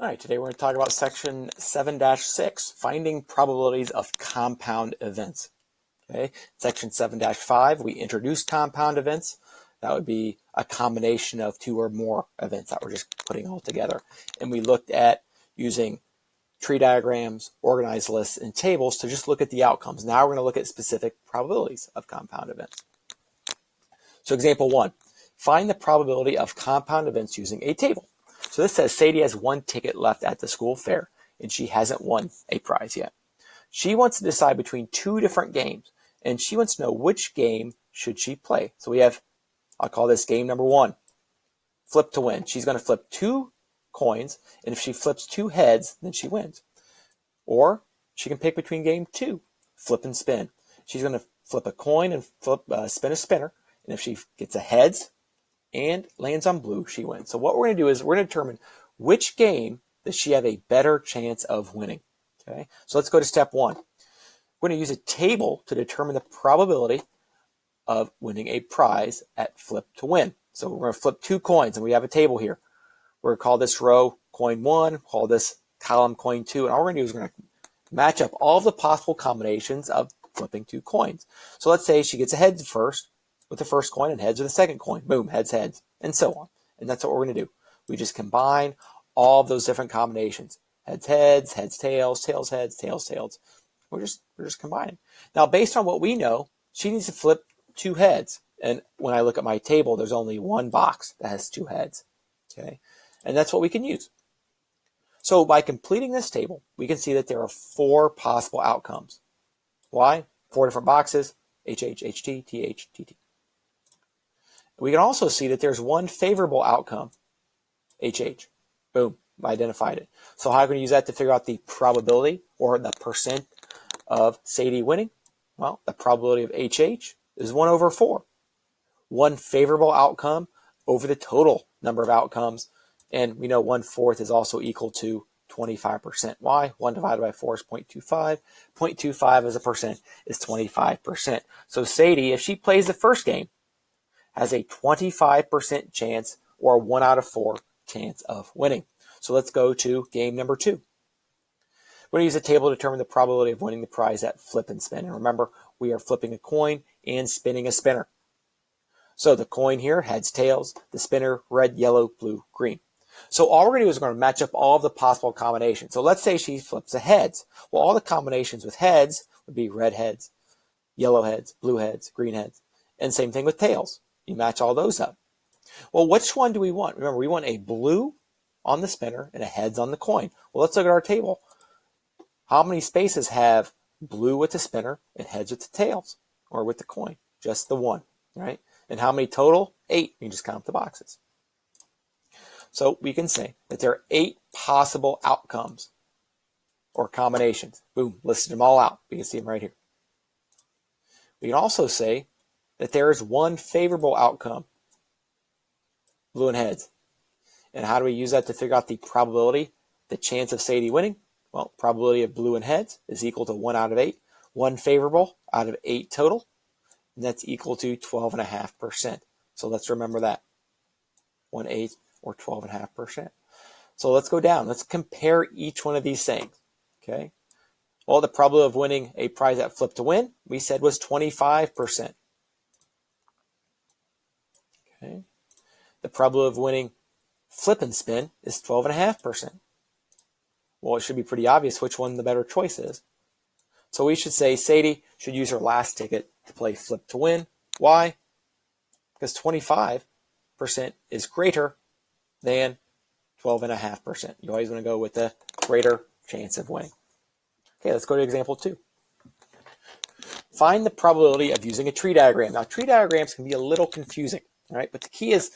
All right, today we're going to talk about section 7-6, finding probabilities of compound events. Okay, section 7-5, we introduced compound events. That would be a combination of two or more events that we're just putting all together. And we looked at using tree diagrams, organized lists, and tables to just look at the outcomes. Now we're going to look at specific probabilities of compound events. So example 1, find the probability of compound events using a table. So this says Sadie has one ticket left at the school fair, and she hasn't won a prize yet. She wants to decide between two different games, and she wants to know which game should she play. So we have, I'll call this game number 1, flip to win. She's going to flip 2 coins, and if she flips 2 heads, then she wins. Or she can pick between game 2, flip and spin. She's going to flip a coin and spin a spinner, and if she gets a heads and lands on blue, she wins. So what we're going to do is we're going to determine which game does she have a better chance of winning. Okay, so let's go to step 1. We're going to use a table to determine the probability of winning a prize at flip to win. So we're going to flip 2 coins, and we have a table here. We're going to call this row coin 1, call this column coin 2, and all we're going to do is we're going to match up all of the possible combinations of flipping 2 coins. So let's say she gets a heads first with the first coin and heads with the second coin. Boom, heads, heads, and so on. And that's what we're going to do. We just combine all of those different combinations. Heads, heads, heads, tails, tails, heads, tails, tails. We're just combining. Now, based on what we know, she needs to flip 2 heads. And when I look at my table, there's only one box that has 2 heads. Okay, and that's what we can use. So by completing this table, we can see that there are 4 possible outcomes. Why? 4 different boxes, HH, HT, TH, TT. We can also see that there's one favorable outcome, HH. Boom, I identified it. So how can we use that to figure out the probability or the percent of Sadie winning? Well, the probability of HH is 1 over 4. One favorable outcome over the total number of outcomes. And we know 1/4 is also equal to 25%. Why? 1 divided by 4 is 0.25. 0.25 as a percent is 25%. So Sadie, if she plays the first game, has a 25% chance or 1 out of 4 chance of winning. So let's go to game number 2. We're going to use a table to determine the probability of winning the prize at flip and spin. And remember, we are flipping a coin and spinning a spinner. So the coin here, heads, tails, the spinner, red, yellow, blue, green. So all we're going to do is we're going to match up all of the possible combinations. So let's say she flips a heads. Well, all the combinations with heads would be red heads, yellow heads, blue heads, green heads. And same thing with tails. You match all those up. Well, which one do we want? Remember, we want a blue on the spinner and a heads on the coin. Well, let's look at our table. How many spaces have blue with the spinner and heads with the tails or with the coin? Just the 1, right? And how many total? 8. You just count the boxes. So we can say that there are 8 possible outcomes or combinations. Boom, listed them all out. We can see them right here. We can also say that there is one favorable outcome, blue and heads. And how do we use that to figure out the probability, the chance of Sadie winning? Well, probability of blue and heads is equal to 1 out of 8. 1 favorable out of 8 total. And that's equal to 12.5%. So let's remember that. 1/8 or 12.5%. So let's go down. Let's compare each one of these things. Okay. Well, the probability of winning a prize at flip to win, we said was 25%. Okay. The probability of winning flip and spin is 12.5%. Well, it should be pretty obvious which one the better choice is. So we should say Sadie should use her last ticket to play flip to win. Why? Because 25% is greater than 12.5%. You always want to go with the greater chance of winning. Okay, let's go to example 2. Find the probability of using a tree diagram. Now, tree diagrams can be a little confusing, all right? But the key is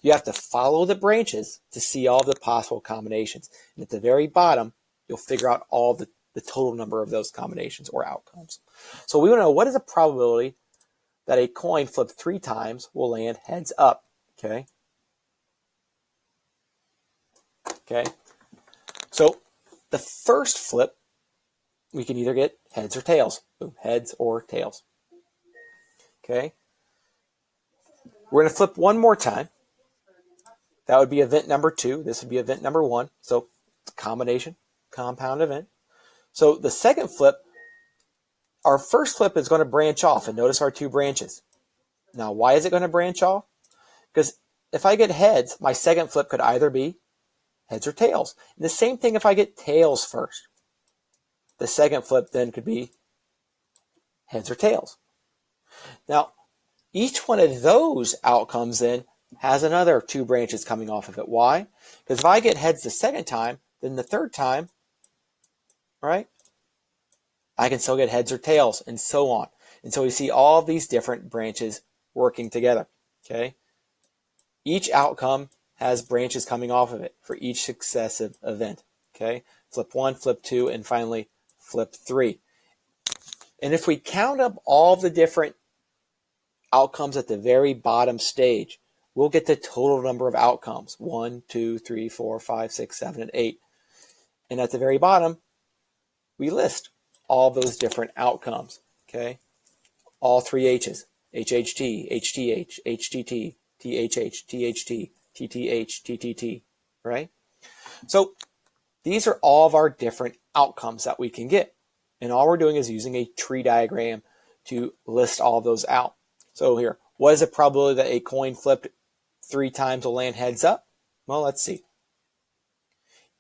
you have to follow the branches to see all the possible combinations. And at the very bottom, you'll figure out all the total number of those combinations or outcomes. So we want to know what is the probability that a coin flipped 3 times will land heads up, okay? Okay, so the first flip, we can either get heads or tails. Boom, heads or tails. Okay, we're going to flip one more time. That would be event number 2. This would be event number 1. So combination, compound event. So the second flip, our first flip is going to branch off, and notice our two branches. Now, why is it going to branch off? Because if I get heads, my second flip could either be heads or tails. And the same thing if I get tails first. The second flip then could be heads or tails. Now, each one of those outcomes then has another two branches coming off of it. Why? Because if I get heads the second time, then the third time, right, I can still get heads or tails, and so on. And so we see all of these different branches working together, okay? Each outcome has branches coming off of it for each successive event, okay? Flip 1, flip 2, and finally flip 3. And if we count up all the different outcomes at the very bottom stage, we'll get the total number of outcomes, 1, 2, 3, 4, 5, 6, 7, and 8. And at the very bottom, we list all those different outcomes, okay? All three H's, HHT, HTH, HTT, THH, THT, TTH, TTT, right? So these are all of our different outcomes that we can get. And all we're doing is using a tree diagram to list all of those out. So here, what is the probability that a coin flipped 3 times will land heads up? Well, let's see.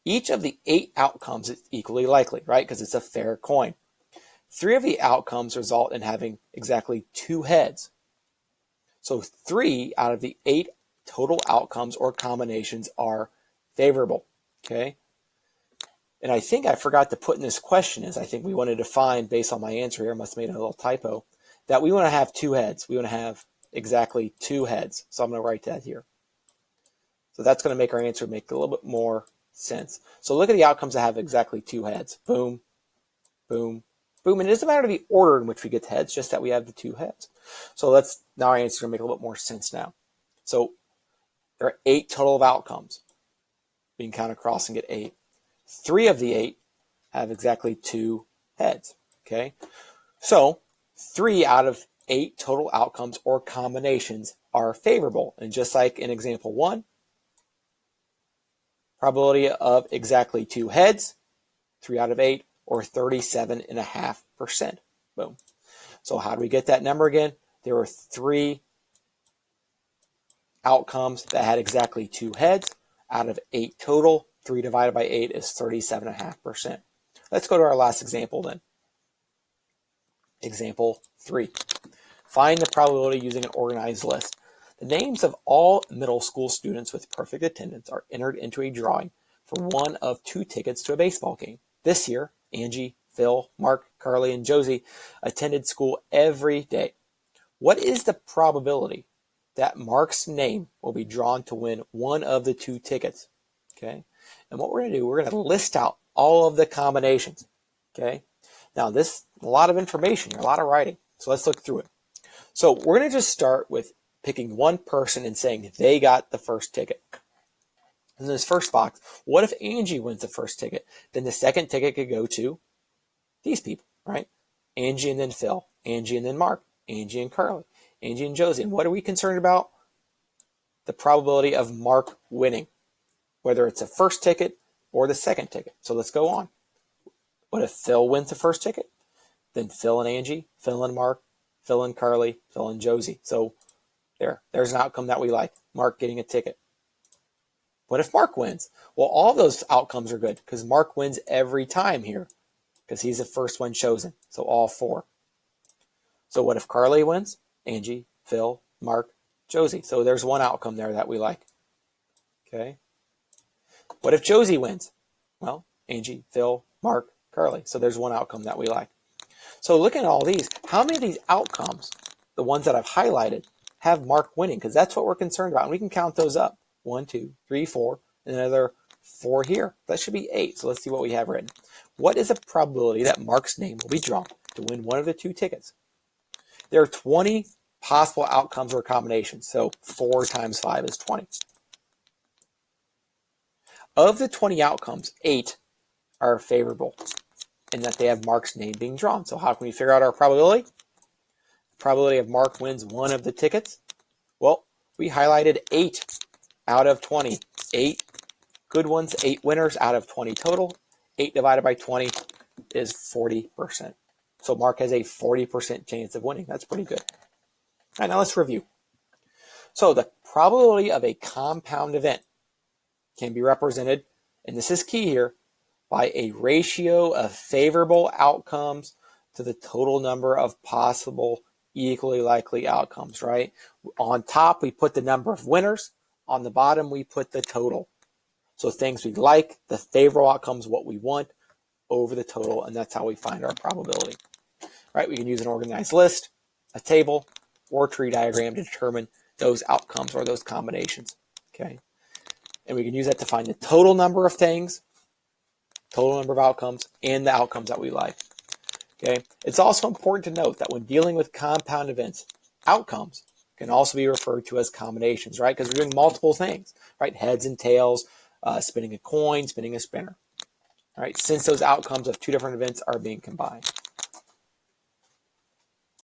Each of the 8 outcomes is equally likely, right? Because it's a fair coin. 3 of the outcomes result in having exactly 2 heads. So 3 out of the 8 total outcomes or combinations are favorable, okay? And I think I forgot to put in this question is I think we wanted to find, based on my answer here, must have made a little typo, that we want to have 2 heads. We want to have exactly 2 heads. So I'm going to write that here. So that's going to make our answer make a little bit more sense. So look at the outcomes that have exactly 2 heads. Boom, boom, boom. And it doesn't matter the order in which we get the heads, just that we have the 2 heads. So now our answer is going to make a little bit more sense now. So there are 8 total of outcomes. We can count across and get 8. 3 of the 8 have exactly 2 heads, okay? So 3 out of 8 total outcomes or combinations are favorable. And just like in example 1, probability of exactly 2 heads, 3 out of 8, or 37.5%. Boom. So how do we get that number again? There were 3 outcomes that had exactly 2 heads. Out of 8 total, 3 divided by 8 is 37.5%. Let's go to our last example then. Example 3. Find the probability using an organized list. The names of all middle school students with perfect attendance are entered into a drawing for one of 2 tickets to a baseball game. This year, Angie, Phil, Mark, Carly, and Josie attended school every day. What is the probability that Mark's name will be drawn to win one of the 2 tickets? Okay. And what we're going to do, we're going to list out all of the combinations. Okay. Now this, a lot of information, a lot of writing. So let's look through it. So we're going to just start with picking one person and saying they got the first ticket. In this first box, what if Angie wins the first ticket? Then the second ticket could go to these people, right? Angie and then Phil, Angie and then Mark, Angie and Carly, Angie and Josie. And what are we concerned about? The probability of Mark winning, whether it's the first ticket or the second ticket. So let's go on. What if Phil wins the first ticket? Then Phil and Angie, Phil and Mark, Phil and Carly, Phil and Josie. So there's an outcome that we like, Mark getting a ticket. What if Mark wins? Well, all those outcomes are good because Mark wins every time here because he's the first one chosen. So all 4. So what if Carly wins? Angie, Phil, Mark, Josie. So there's one outcome there that we like. Okay. What if Josie wins? Well, Angie, Phil, Mark, Carly. So there's one outcome that we like. So looking at all these, how many of these outcomes, the ones that I've highlighted, have Mark winning? Because that's what we're concerned about. And we can count those up. 1, 2, 3, 4, and another 4 here. That should be 8. So let's see what we have written. What is the probability that Mark's name will be drawn to win one of the 2 tickets? There are 20 possible outcomes or combinations. So 4 times 5 is 20. Of the 20 outcomes, 8 are favorable in that they have Mark's name being drawn. So how can we figure out our probability? The probability of Mark wins one of the tickets. Well, we highlighted 8 out of 20. 8 good ones, 8 winners out of 20 total. 8 divided by 20 is 40%. So Mark has a 40% chance of winning. That's pretty good. All right, now let's review. So the probability of a compound event can be represented, and this is key here, by a ratio of favorable outcomes to the total number of possible equally likely outcomes, right? On top, we put the number of winners. On the bottom, we put the total. So things we like, the favorable outcomes, what we want, over the total, and that's how we find our probability. Right? We can use an organized list, a table, or a tree diagram to determine those outcomes or those combinations. Okay? And we can use that to find the total number of things, total number of outcomes, and the outcomes that we like. Okay? It's also important to note that when dealing with compound events, outcomes can also be referred to as combinations, right? Because we're doing multiple things, right? Heads and tails, spinning a coin, spinning a spinner. All right, since those outcomes of two different events are being combined.